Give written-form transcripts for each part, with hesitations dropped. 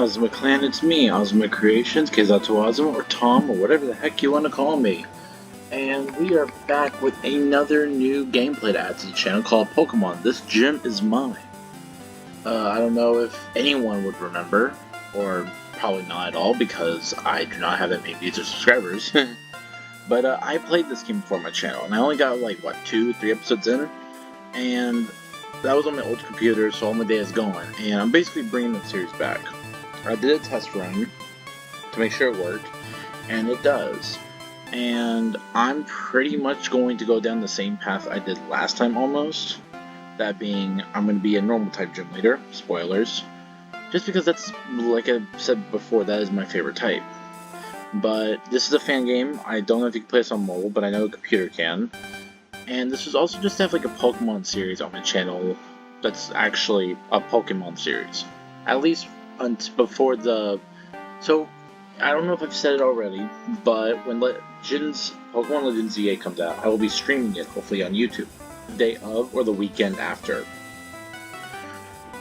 Azuma Clan, it's me, Azuma.Creations, KayzatoAzuma, or Tom, or whatever the heck you want to call me. And we are back with another new gameplay to add to the channel called Pokemon. This gym is mine. I don't know if anyone would remember, or probably not at all, because I do not have that many views or subscribers. But I played this game before my channel, and I only got like, what, 2-3 episodes in? And that was on my old computer, so all my data is gone. And I'm basically bringing the series back. I did a test run to make sure it worked, and it does. And I'm pretty much going to go down the same path I did last time almost. That being, I'm going to be a normal type gym leader. Spoilers. Just because that's, like I said before, that is my favorite type. But this is a fan game. I don't know if you can play this on mobile, but I know a computer can. And this was also just to have like a Pokemon series on my channel that's actually a Pokemon series. At least before the... So, I don't know if I've said it already, but when Pokemon Legends ZA comes out, I will be streaming it, hopefully on YouTube. The day of or the weekend after.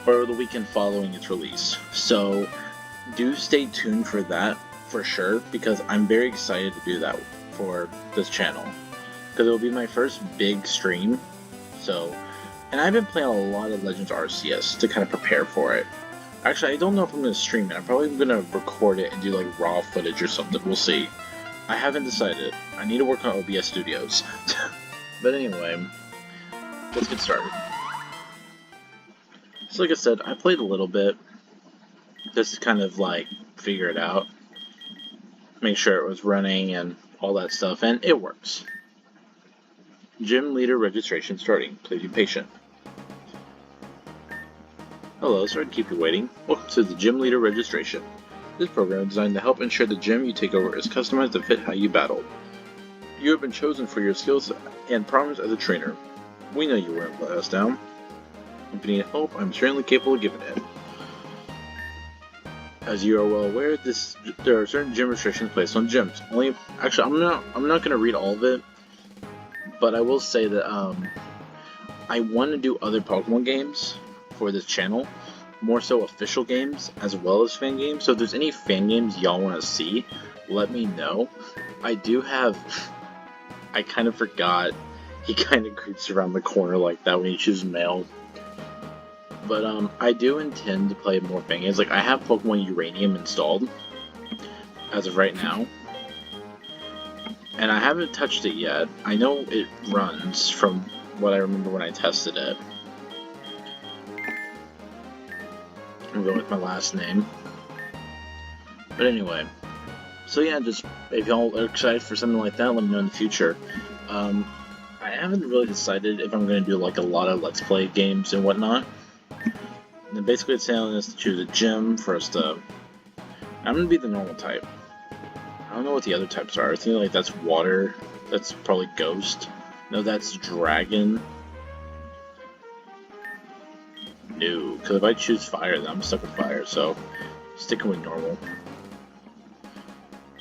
Or the weekend following its release. So, do stay tuned for that, for sure, because I'm very excited to do that for this channel. Because it will be my first big stream, so, and I've been playing a lot of Legends Arceus to kind of prepare for it. Actually, I don't know if I'm going to stream it. I'm probably going to record it and do like raw footage or something. We'll see. I haven't decided. I need to work on OBS Studios. But anyway, let's get started. So like I said, I played a little bit, just to kind of like figure it out, make sure it was running and all that stuff, and it works. Gym leader registration starting. Please be patient. Hello, sorry to keep you waiting. Welcome to the gym leader registration. This program is designed to help ensure the gym you take over is customized to fit how you battle. You have been chosen for your skills and promise as a trainer. We know you won't let us down. If you need help, I'm certainly capable of giving it. As you are well aware, there are certain gym restrictions placed on gyms. Actually, I'm not gonna read all of it. But I will say that I want to do other Pokemon games for this channel, more so official games as well as fan games. So if there's any fan games y'all want to see, let me know. I kind of forgot he kind of creeps around the corner like that when you choose mail. But I do intend to play more fan games. Like, I have Pokemon Uranium installed as of right now. And I haven't touched it yet. I know it runs from what I remember when I tested it. I'm going with my last name. But anyway. So yeah, just if y'all are excited for something like that, let me know in the future. I haven't really decided if I'm going to do like a lot of Let's Play games and whatnot. And then basically it's telling us to choose a gym for us to... I'm going to be the normal type. I don't know what the other types are. I think like that's water. That's probably ghost. No, that's dragon. No, because if I choose fire, then I'm stuck with fire. So, sticking with normal.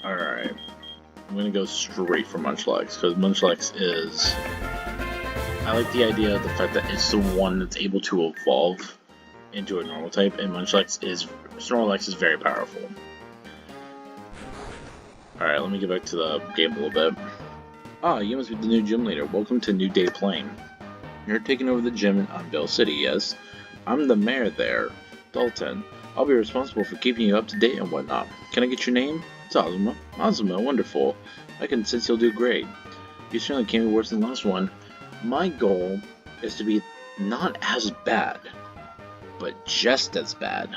Alright. I'm going to go straight for Munchlax, because Munchlax is... I like the idea of the fact that it's the one that's able to evolve into a normal type, and Snorlax is very powerful. Alright, let me get back to the game a little bit. Ah, you must be the new gym leader. Welcome to New Day Plain. You're taking over the gym in Umbal City, yes? I'm the mayor there, Dalton. I'll be responsible for keeping you up to date and whatnot. Can I get your name? It's Azuma. Azuma, wonderful. I can sense you'll do great. You certainly can't be worse than the last one. My goal is to be not as bad, but just as bad.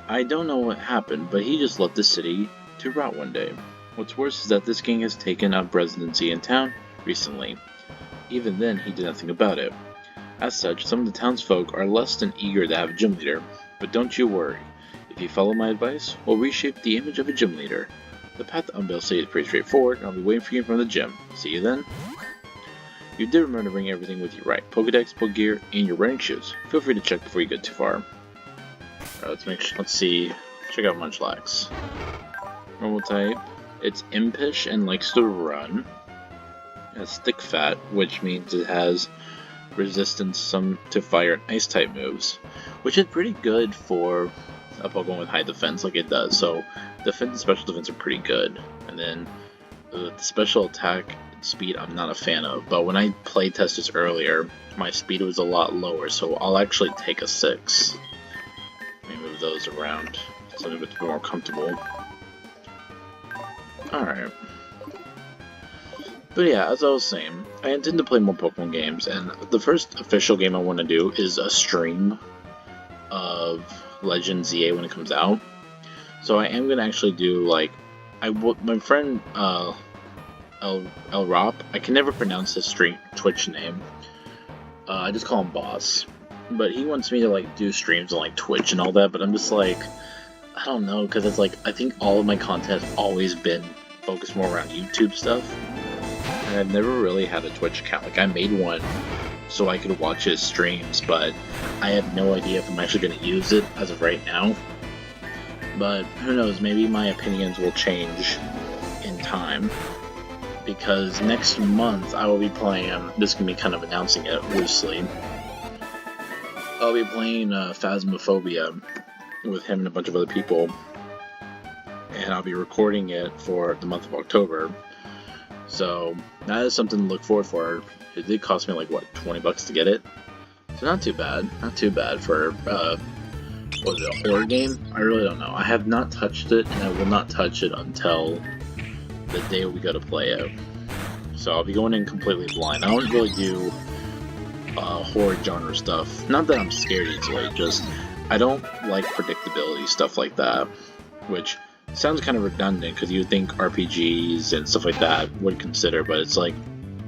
I don't know what happened, but he just left the city to rot one day. What's worse is that this gang has taken up residency in town recently. Even then, he did nothing about it. As such, some of the townsfolk are less than eager to have a gym leader, but don't you worry. If you follow my advice, we'll reshape the image of a gym leader. The path to Umbal City is pretty straightforward, and I'll be waiting for you in front of the gym. See you then. You did remember to bring everything with you, right? Pokedex, Pokegear, and your running shoes. Feel free to check before you get too far. Alright, let's see. Check out Munchlax. Normal type. It's impish and likes to run. It has thick fat, which means it has resistance some to fire and ice type moves, which is pretty good for a Pokemon with high defense like it does. So defense and special defense are pretty good, and then the special attack speed I'm not a fan of, but when I play test this earlier, my speed was a lot lower, so I'll actually take a 6. Let me move those around so I'm a bit more comfortable. Alright. But yeah, as I was saying, I intend to play more Pokemon games, and the first official game I want to do is a stream of Legend ZA when it comes out. So I am going to actually do, like, my friend, El Rop, I can never pronounce his Twitch name. I just call him Boss. But he wants me to, like, do streams on, like, Twitch and all that, but I'm just like, I don't know, because it's like, I think all of my content has always been focused more around YouTube stuff. And I've never really had a Twitch account. Like, I made one so I could watch his streams, but I have no idea if I'm actually going to use it as of right now. But who knows, maybe my opinions will change in time. Because next month I will be playing, this can be kind of announcing it loosely, I'll be playing Phasmophobia with him and a bunch of other people. And I'll be recording it for the month of October. So that is something to look forward for. It did cost me like, what, 20 bucks to get it? So not too bad. Not too bad for, what is it, a horror game? I really don't know. I have not touched it, and I will not touch it until the day we go to play it. So I'll be going in completely blind. I don't really do horror genre stuff. Not that I'm scared easily, just I don't like predictability stuff like that. Which sounds kind of redundant, because you would think RPGs and stuff like that would consider, but it's like,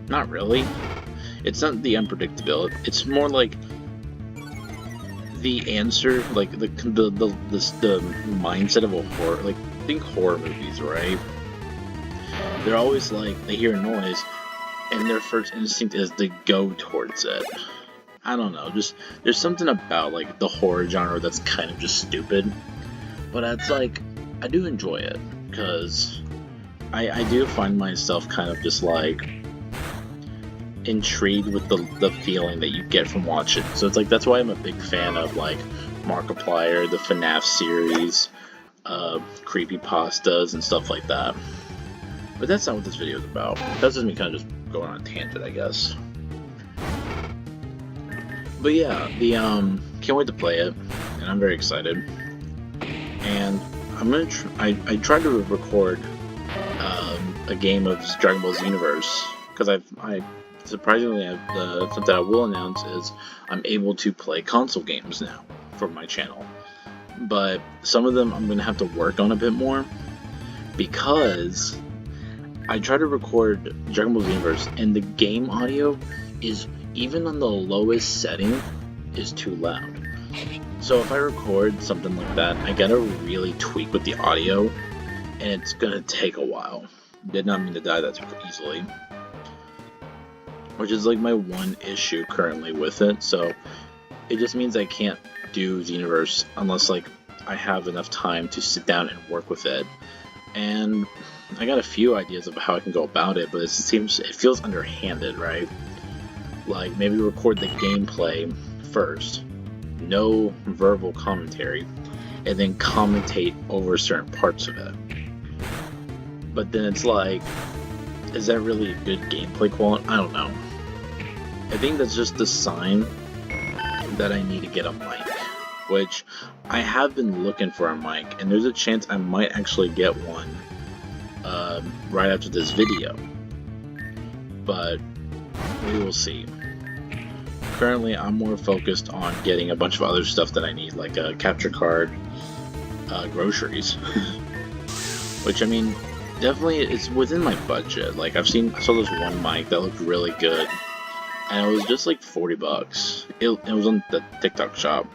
not really. It's not the unpredictability, it's more like the answer, like the mindset of a horror, like, think horror movies, right? They're always like, they hear a noise, and their first instinct is to go towards it. I don't know, just, there's something about, like, the horror genre that's kind of just stupid, but it's like, I do enjoy it, because I do find myself kind of just, like, intrigued with the feeling that you get from watching. So it's like, that's why I'm a big fan of, like, Markiplier, the FNAF series, creepypastas, and stuff like that. But that's not what this video is about. That's just me kind of just going on a tangent, I guess. But yeah, can't wait to play it, and I'm very excited. And I'm gonna I tried to record a game of Dragon Ball Z Universe, because I surprisingly, something I will announce is I'm able to play console games now for my channel. But some of them I'm gonna have to work on a bit more, because I tried to record Dragon Ball Z Universe, and the game audio is, even on the lowest setting, is too loud. So if I record something like that, I gotta really tweak with the audio, and it's gonna take a while. Did not mean to die that too easily. Which is like my one issue currently with it, so it just means I can't do Xenoverse unless, like, I have enough time to sit down and work with it. And I got a few ideas of how I can go about it, but it feels underhanded, right? Like, maybe record the gameplay first, no verbal commentary, and then commentate over certain parts of it. But then it's like, is that really a good gameplay quality? I don't know. I think that's just the sign that I need to get a mic, which I have been looking for a mic, and there's a chance I might actually get one right after this video, but we will see. Currently, I'm more focused on getting a bunch of other stuff that I need, like a capture card, groceries, which, I mean, definitely it's within my budget. Like, I saw this one mic that looked really good, and it was just like 40 bucks. It was on the TikTok shop,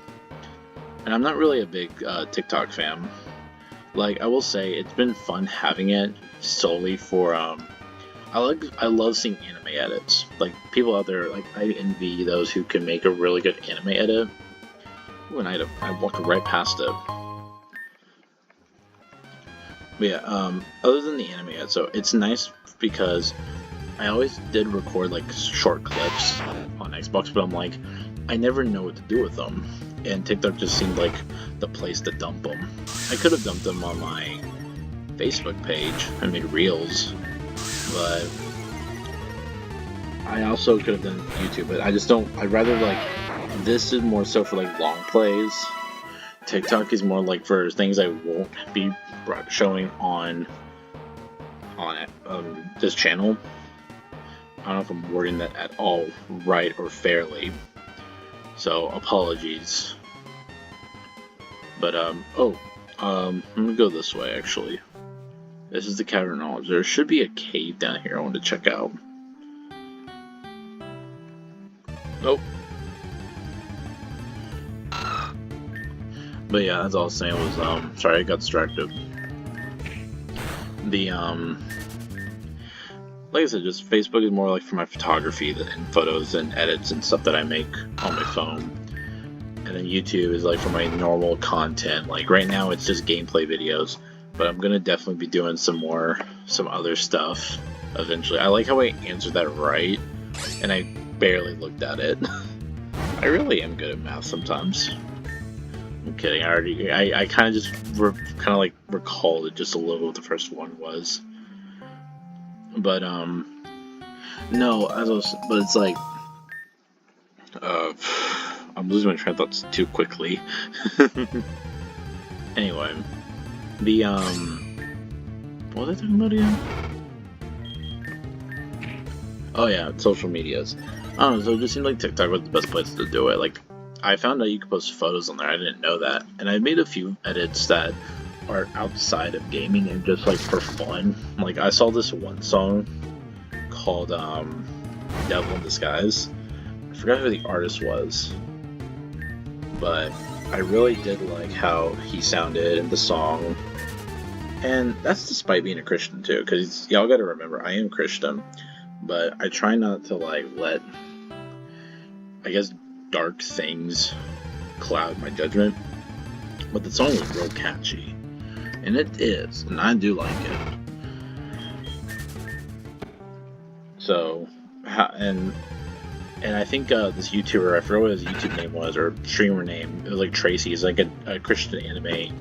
and I'm not really a big TikTok fan. Like, I will say, it's been fun having it solely for I love seeing anime edits. Like, people out there, like, I envy those who can make a really good anime edit. Ooh, an item. I walked right past it. But yeah, other than the anime edit, so it's nice because I always did record like short clips on Xbox, but I'm like, I never know what to do with them. And TikTok just seemed like the place to dump them. I could have dumped them on my Facebook page and made reels, but I also could have done YouTube, but I just don't. I'd rather like, this is more so for like long plays. TikTok is more like for things I won't be showing on this channel. I don't know if I'm wording that at all right or fairly, so apologies. But let me go this way actually. This is the Cavern Knowledge. There should be a cave down here I want to check out. Nope. But yeah, that's all I was saying was, sorry I got distracted. The, like I said, just Facebook is more like for my photography and photos and edits and stuff that I make on my phone. And then YouTube is like for my normal content. Like right now it's just gameplay videos, but I'm gonna definitely be doing some other stuff eventually. I like how I answered that right, and I barely looked at it. I really am good at math sometimes. I'm kidding. I kind of just like recalled it just a little what the first one was. But no, but it's like I'm losing my train of thoughts too quickly. Anyway, the what was I talking about again? Oh yeah, social medias. I don't know, so it just seemed like TikTok was the best place to do it. Like, I found out you could post photos on there. I didn't know that, and I made a few edits that are outside of gaming and just like for fun. Like I saw this one song called Devil in Disguise. I forgot who the artist was, but I really did like how he sounded in the song. And that's despite being a Christian too, because y'all gotta remember I am Christian, but I try not to like let, I guess, dark things cloud my judgment. But the song was real catchy, and it is, and I do like it. So, and I think this YouTuber, I forgot what his YouTube name was, or streamer name, it was like Tracy, he's like a Christian anime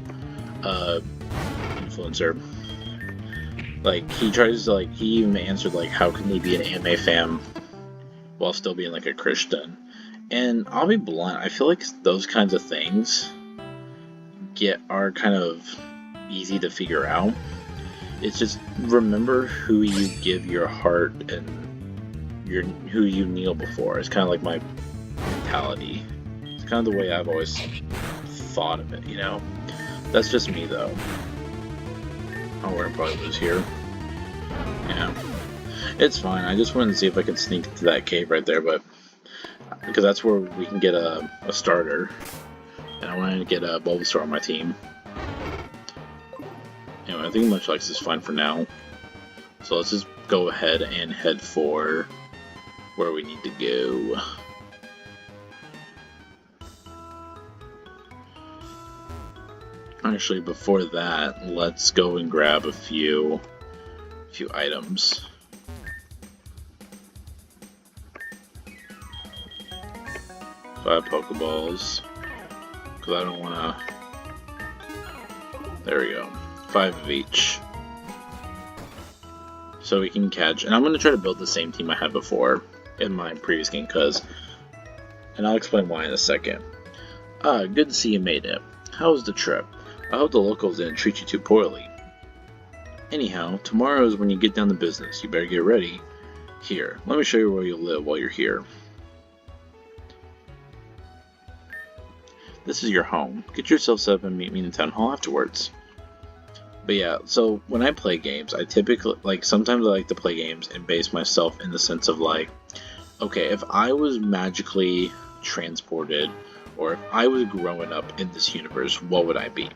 influencer. Like, he tries to, like, he even answered, like, how can he be an anime fan while still being, like, a Christian? And I'll be blunt, I feel like those kinds of things are kind of easy to figure out. It's just, remember who you give your heart and who you kneel before. It's kind of like my mentality. It's kind of the way I've always thought of it, you know? That's just me, though. Oh, we're gonna probably lose here. Yeah. It's fine. I just wanted to see if I could sneak into that cave right there, but because that's where we can get a starter. And I wanted to get a Bulbasaur on my team. Anyway, I think Munchlax is fine for now. So let's just go ahead and head for where we need to go. Actually, before that, let's go and grab a few items. Five Pokeballs, because I don't want to. There we go. 5 of each. So we can catch, and I'm going to try to build the same team I had before in my previous game, and I'll explain why in a second. Good to see you made it. How was the trip? I hope the locals didn't treat you too poorly. Anyhow, tomorrow is when you get down to business. You better get ready. Here, let me show you where you'll live while you're here. This is your home. Get yourself set up and meet me in the town hall afterwards. But yeah, so when I play games, I typically, like, sometimes I like to play games and base myself in the sense of like, okay, if I was magically transported, or if I was growing up in this universe, what would I be?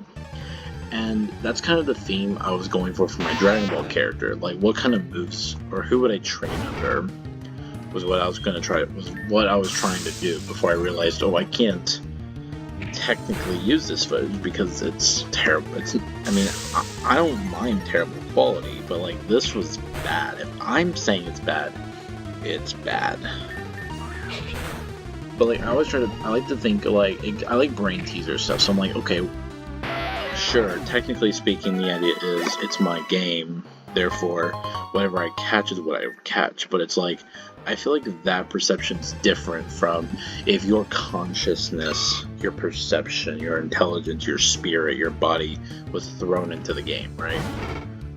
And that's kind of the theme I was going for my Dragon Ball character. Like, what kind of moves, or who would I train under, was what I was trying to do before I realized, oh, I can't technically use this footage because it's terrible. I mean, I don't mind terrible quality, but like this was bad. If I'm saying it's bad, it's bad. But like I like to think like I like brain teaser stuff. So I'm like, okay, sure. Technically speaking, the idea is it's my game. Therefore, whatever I catch is what I catch. But it's like I feel like that perception's different from if your consciousness, your perception, your intelligence, your spirit, your body was thrown into the game, right?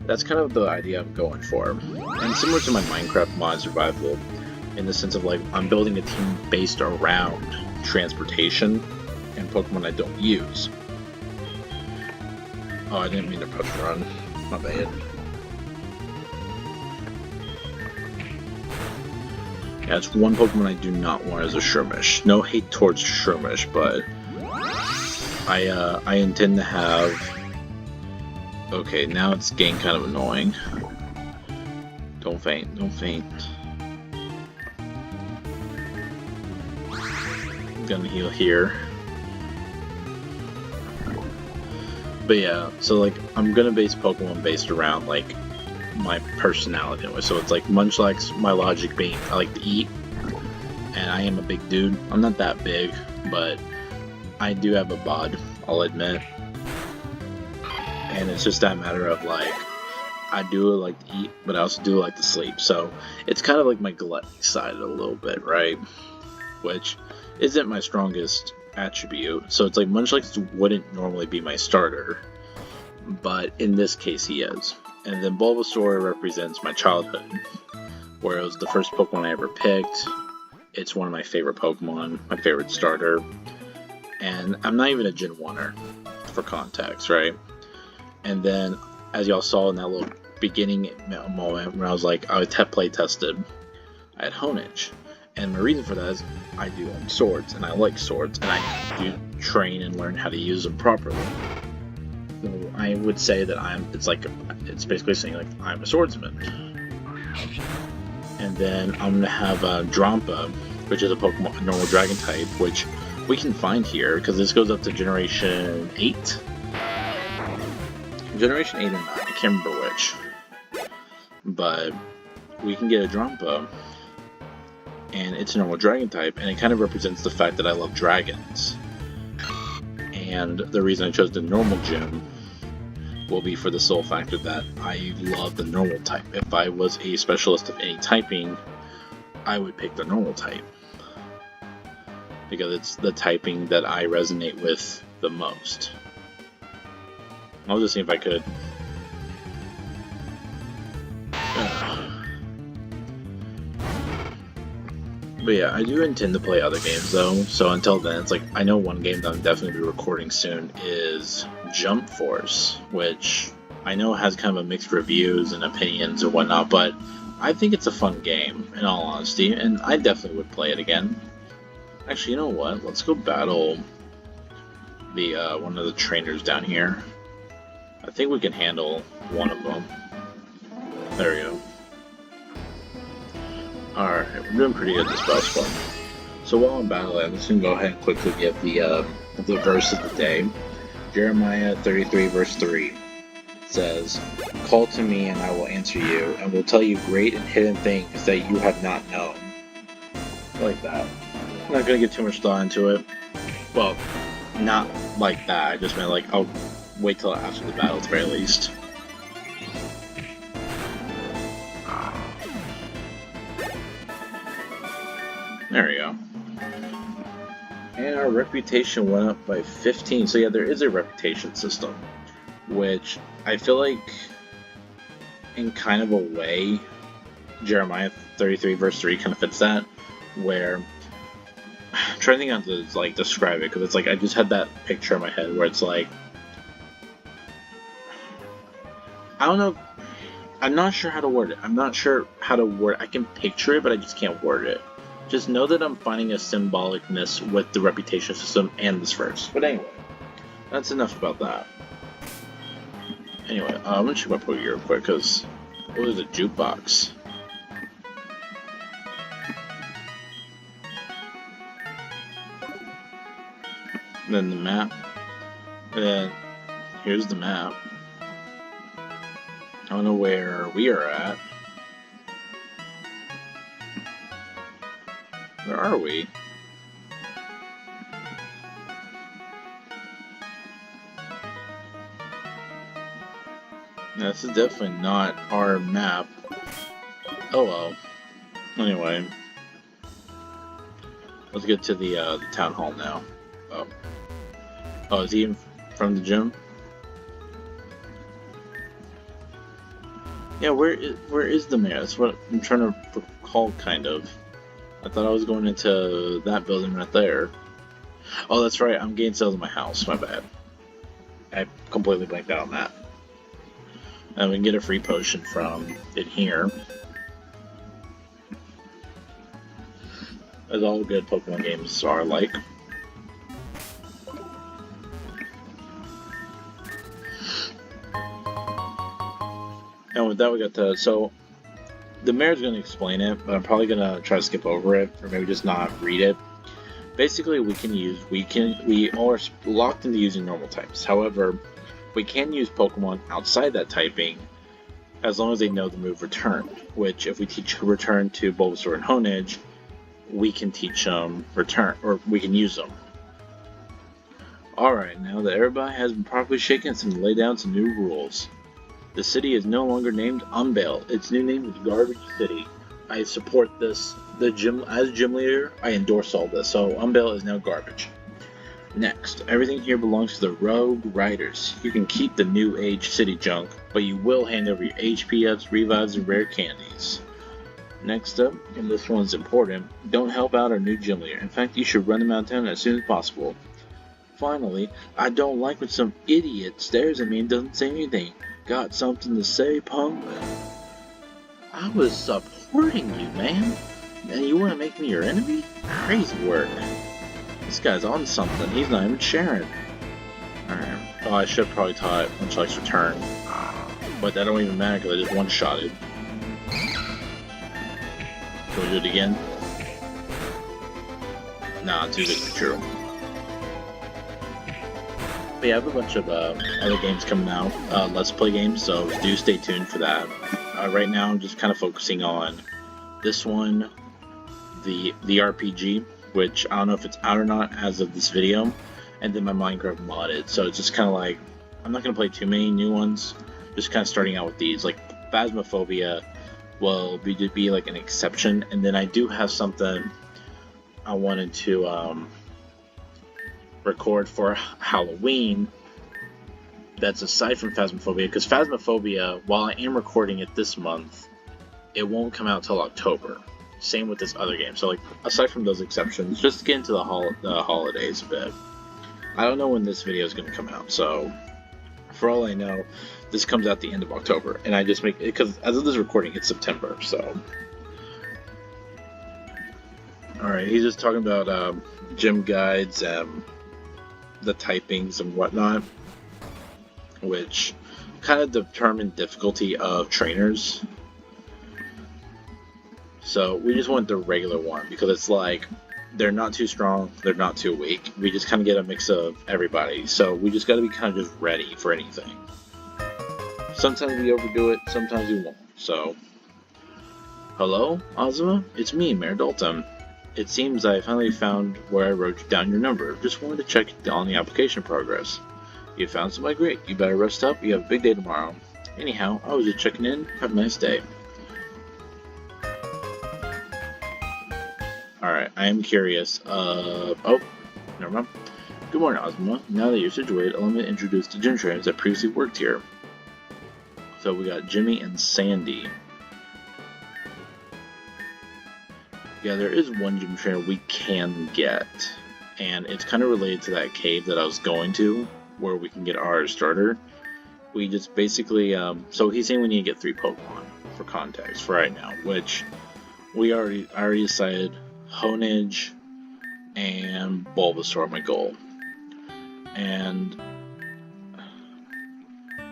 That's kind of the idea I'm going for. And similar to my Minecraft mod survival, in the sense of like I'm building a team based around transportation and Pokemon I don't use. Oh, I didn't mean to push run. My bad. Yeah, it's one Pokemon I do not want as a Shroomish. No hate towards Shroomish, but I intend to have. Okay, now it's getting kind of annoying. Don't faint, don't faint. I'm gonna heal here. But yeah, so like I'm gonna base Pokemon based around like my personality anyway. So it's like Munchlax, my logic being I like to eat, and I am a big dude. I'm not that big, but I do have a bod, I'll admit. And it's just that matter of like I do like to eat, but I also do like to sleep. So it's kind of like my gluttony side a little bit, right? Which isn't my strongest attribute. So it's like Munchlax wouldn't normally be my starter, but in this case he is. And then Bulbasaur represents my childhood, where it was the first Pokemon I ever picked. It's one of my favorite Pokemon, my favorite starter. And I'm not even a Gen 1er, for context, right? And then, as y'all saw in that little beginning moment where I was like, I play tested, I had Honedge. And my reason for that is I do own swords, and I like swords, and I do train and learn how to use them properly. So I would say that it's basically saying like I'm a swordsman. And then I'm gonna have Drampa, which is a Pokemon, a normal dragon type, which we can find here because this goes up to Generation 8. Generation 8 or 9, I can't remember which. But we can get a Drampa, and it's a normal dragon type, and it kind of represents the fact that I love dragons. And the reason I chose the normal gym will be for the sole factor that I love the normal type. If I was a specialist of any typing, I would pick the normal type, because it's the typing that I resonate with the most. I'll just see if I could. But yeah, I do intend to play other games though, so until then, it's like, I know one game that I'm definitely be recording soon is Jump Force, which I know has kind of a mixed reviews and opinions and whatnot, but I think it's a fun game, in all honesty, and I definitely would play it again. Actually, you know what? Let's go battle the one of the trainers down here. I think we can handle one of them. There we go. Alright, we're doing pretty good this battle spot. So while I'm battling, I'm just going to go ahead and quickly give the verse of the day. Jeremiah 33 verse 3 says, "Call to me and I will answer you, and will tell you great and hidden things that you have not known." I like that. I'm not going to get too much thought into it. Well, not like that, I just meant like, I'll wait till after the battle at the very least. There we go. And our reputation went up by 15. So yeah, there is a reputation system, which I feel like, in kind of a way, Jeremiah 33 verse 3 kind of fits that, where I'm trying to think how to like describe it, because it's like I just had that picture in my head where it's like, I don't know, I'm not sure how to word it. I can picture it, but I just can't word it. Just know that I'm finding a symbolicness with the reputation system and this verse. But anyway, that's enough about that. Anyway, I'm gonna check my Poke real quick, because there's a jukebox. And then the map. And then here's the map. don't know where we are at. Where are we? This is definitely not our map. Oh well. Anyway, let's get to the town hall now. Oh, is he from the gym? Yeah, where is the mayor? That's what I'm trying to recall, kind of. I thought I was going into that building right there. Oh, that's right. I'm getting sales in my house. My bad. I completely blanked out on that. And we can get a free potion from in here. As all good Pokemon games are like. And with that, we got the the mayor's going to explain it, but I'm probably going to try to skip over it, or maybe just not read it. Basically, we are locked into using normal types. However, we can use Pokemon outside that typing, as long as they know the move Return. Which, if we teach Return to Bulbasaur and Honedge, we can teach them Return, or we can use them. Alright, now that everybody has been properly shaken, it's time to lay down some new rules. The city is no longer named Umbal. Its new name is Garbage City. I support this. As gym leader, I endorse all this. So Umbal is now garbage. Next, everything here belongs to the Rogue Riders. You can keep the new age city junk, but you will hand over your HPFs, revives, and rare candies. Next up, and this one's important, don't help out our new gym leader. In fact, you should run him out of town as soon as possible. Finally, I don't like when some idiot stares at me and doesn't say anything. Got something to say, punk? I was supporting you, man. And you want to make me your enemy? Crazy work. This guy's on something. He's not even sharing. Alright. Oh, I should have probably taught much like Return. But that don't even matter because I just one-shotted. Can we do it again? Nah, too good to be true. But yeah, I have a bunch of other games coming out, Let's Play games, so do stay tuned for that. Right now, I'm just kind of focusing on this one, the RPG, which I don't know if it's out or not as of this video, and then my Minecraft modded. So it's just kind of like, I'm not going to play too many new ones, just kind of starting out with these. Like, Phasmophobia will be like an exception, and then I do have something I wanted to record for Halloween that's aside from Phasmophobia, because Phasmophobia, while I am recording it this month, it won't come out till October. Same with this other game. So like, aside from those exceptions, just to get into the holidays a bit. I don't know when this video is going to come out, so for all I know, this comes out the end of October, and I just make it because as of this recording, it's September. So, all right, he's just talking about gym guides, the typings and whatnot, which kind of determine difficulty of trainers. So we just went the regular one because it's like they're not too strong, they're not too weak. We just kind of get a mix of everybody. So we just got to be kind of just ready for anything. Sometimes we overdo it, sometimes we won't. So, hello, Azuma? It's me, Mayor Dalton. It seems I finally found where I wrote down your number. Just wanted to check on the application progress. You found somebody great. You better rest up. You have a big day tomorrow. Anyhow, I was just checking in. Have a nice day. Alright, I am curious. Oh, never mind. Good morning, Azuma. Now that you're situated, allow me to introduce the gym trainers that previously worked here. So we got Jimmy and Sandy. Yeah, there is one gym trainer we can get, and it's kind of related to that cave that I was going to, where we can get our starter. We just basically, so he's saying we need to get 3 Pokemon for context for right now, which I already decided Honedge and Bulbasaur are my goal. And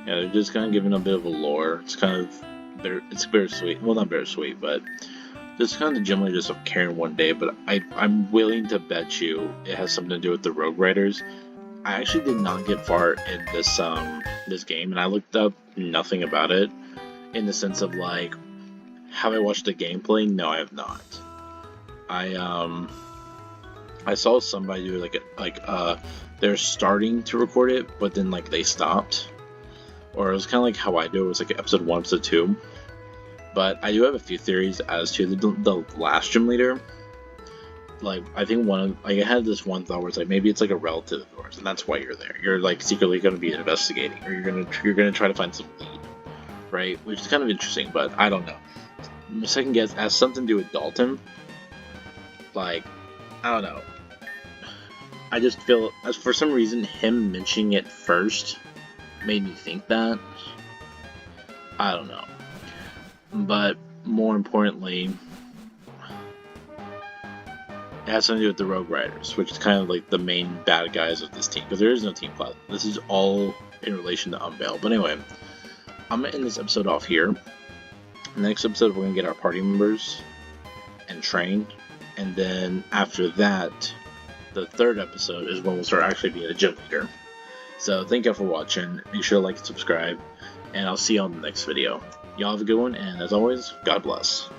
yeah, they're just kind of giving a bit of a lore. It's kind of it's bittersweet. Well, not bittersweet, but just kind of generally just of caring one day. But I'm willing to bet you it has something to do with the Rogue Riders. I actually did not get far in this game, and I looked up nothing about it. in the sense of like, have I watched the gameplay? No, I have not. I saw somebody do they're starting to record it, but then like they stopped, or it was kind of like how I do. It was like episode 1, episode 2. But I do have a few theories as to the last gym leader. Like, I think I had this one thought where it's like, maybe it's like a relative of yours, and that's why you're there. You're like secretly going to be investigating, or you're gonna try to find some lead, right? Which is kind of interesting, but I don't know. My second guess has something to do with Dalton. Like, I don't know. I just feel, as for some reason, him mentioning it first made me think that. I don't know. But more importantly, it has something to do with the Rogue Riders, which is kind of like the main bad guys of this team, because there is no team plot. This is all in relation to Umbal. But anyway, I'm going to end this episode off here. In the next episode, we're going to get our party members and train. And then after that, the third episode is when we'll start actually being a gym leader. So thank y'all for watching. Make sure to like and subscribe. And I'll see you on the next video. Y'all have a good one, and as always, God bless.